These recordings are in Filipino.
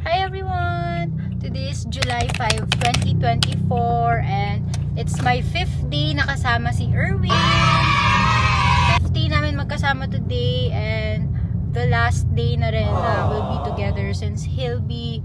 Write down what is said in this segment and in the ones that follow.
Hi everyone! Today is July 5, 2024 and it's my 5th day na kasama si Erwin. 5th day namin magkasama today and the last day na rin na we'll be together since he'll be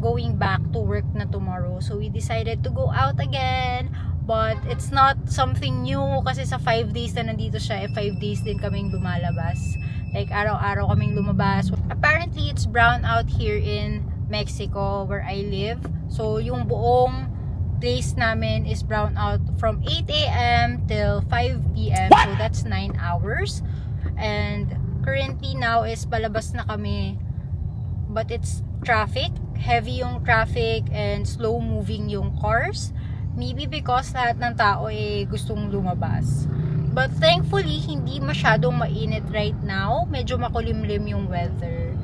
going back to work na tomorrow. So we decided to go out again, but it's not something new kasi sa 5 days na nandito siya, 5 days din kaming lumalabas. Like araw-araw kaming lumabas. Apparently it's brown out here in Mexico where I live. So yung buong place namin is brown out from 8 a.m. till 5 p.m. So that's 9 hours. And currently now is palabas na kami. But it's traffic. Heavy yung traffic and slow moving yung cars. Maybe because lahat ng tao gustong lumabas. But thankfully, hindi masyadong mainit right now. Medyo makulimlim yung weather.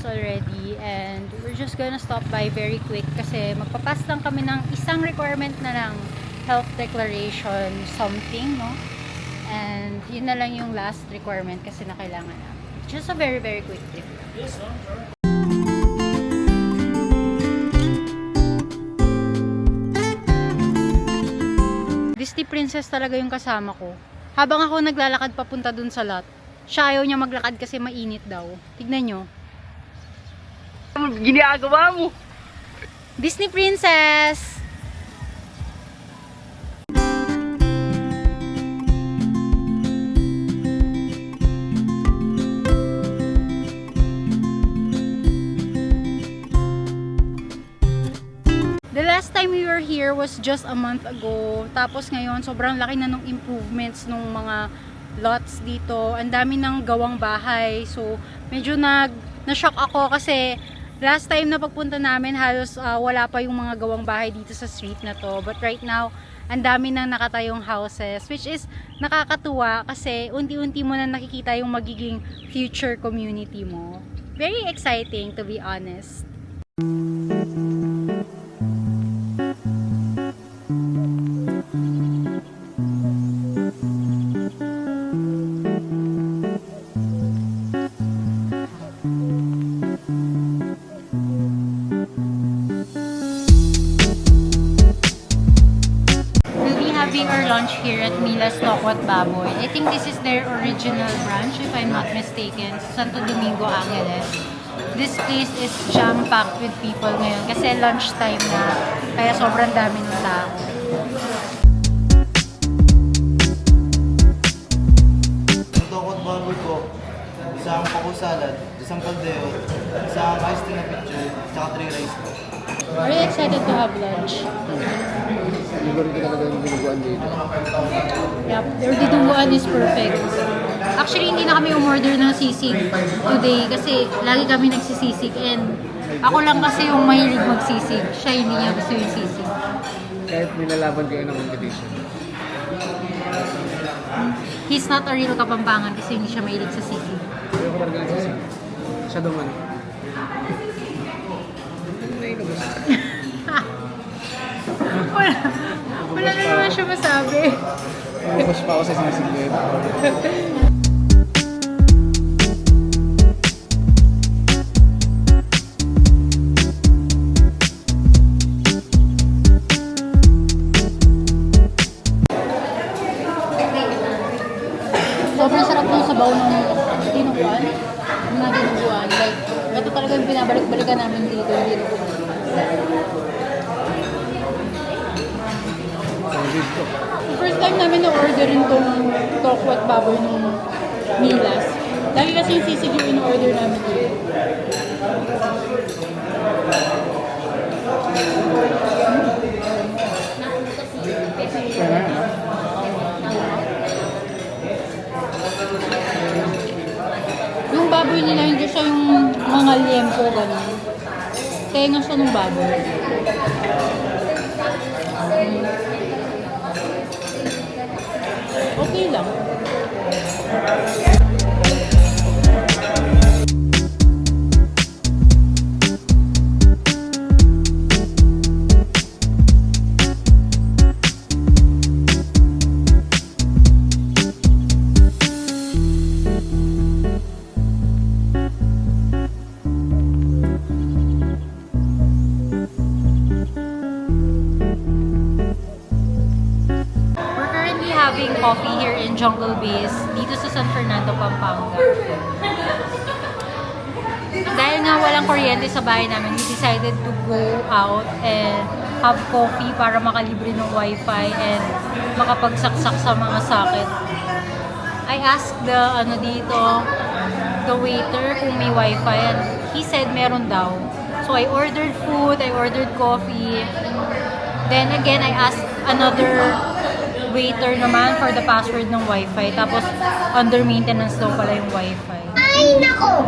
Already and we're just gonna stop by very quick kasi magpapass lang kami ng isang requirement na lang, health declaration something, no? And yun na lang yung last requirement kasi na kailangan na. Just a very quick trip. Yes, Disney princess talaga yung kasama ko. Habang ako naglalakad papunta dun sa lot, siya ayaw niya maglakad kasi mainit daw. Tignan nyo. Ginagawa mo. Disney princess. The last time we were here was just a month ago. Tapos ngayon, sobrang laki na nung improvements nung mga lots dito. Ang dami ng gawang bahay. So, medyo na-shock ako kasi last time na pagpunta namin, halos wala pa yung mga gawang bahay dito sa street na to. But right now, ang dami nang nakatayong houses, which is nakakatuwa kasi unti-unti mo na nakikita yung magiging future community mo. Very exciting, to be honest. Having our lunch here at Mila's Tokwat Baboy. I think this is their original branch, if I'm not mistaken, Santo Domingo, Angeles. This place is jam-packed with people ngayon kasi lunchtime na, kaya sobrang dami ng tao. Ang Tokwat Baboy ko, isang pako salad, isang kaldeo, isang iced tea na picture, tsaka 3 rice ko. Are you excited to have lunch? Favorite ko talaga yung dinuguan dito. Yep, their dinuguan is perfect. Actually, hindi na kami umorder ng sisig today kasi lagi kami nagsisisig and ako lang kasi yung mahilig magsisig. Siya hindi niya gusto yung sisig. Kahit nilalaban kayo ng competition. He's not a real Kapampangan kasi hindi siya mahilig sa sisig. Pero ko talaga nagsisig. Siya naman. Nainubos. Wala na naman siya masabi. Nainubos pa ako sa sisig ko yun. Sobrang sarap ng sabaw ng tinuguan. Ng dinuguan. Like, ito talaga yung binabalik-balikan namin dito. Dito. Solid to. First time namin na-orderin tong tokwat baboy nung Milas. Lagi kasi yung sisig yung in-order namin dito. Kaya nga, no? Yung baboy nila, hindi siya yung mga liempo, gano'n. Tenga siya ng baboy. Okay lang. We're currently having coffee here in Jungle Base, dito sa San Fernando, Pampanga. Dahil nga walang kuryente sa bahay namin, we decided to go out and have coffee para makalibre ng wifi and makapagsaksak sa mga socket. I asked the waiter kung may wifi and he said meron daw. So I ordered food, I ordered coffee. Then again, I asked another waiter naman for the password ng wifi. Tapos under maintenance daw pala yung wifi. Ay, nako!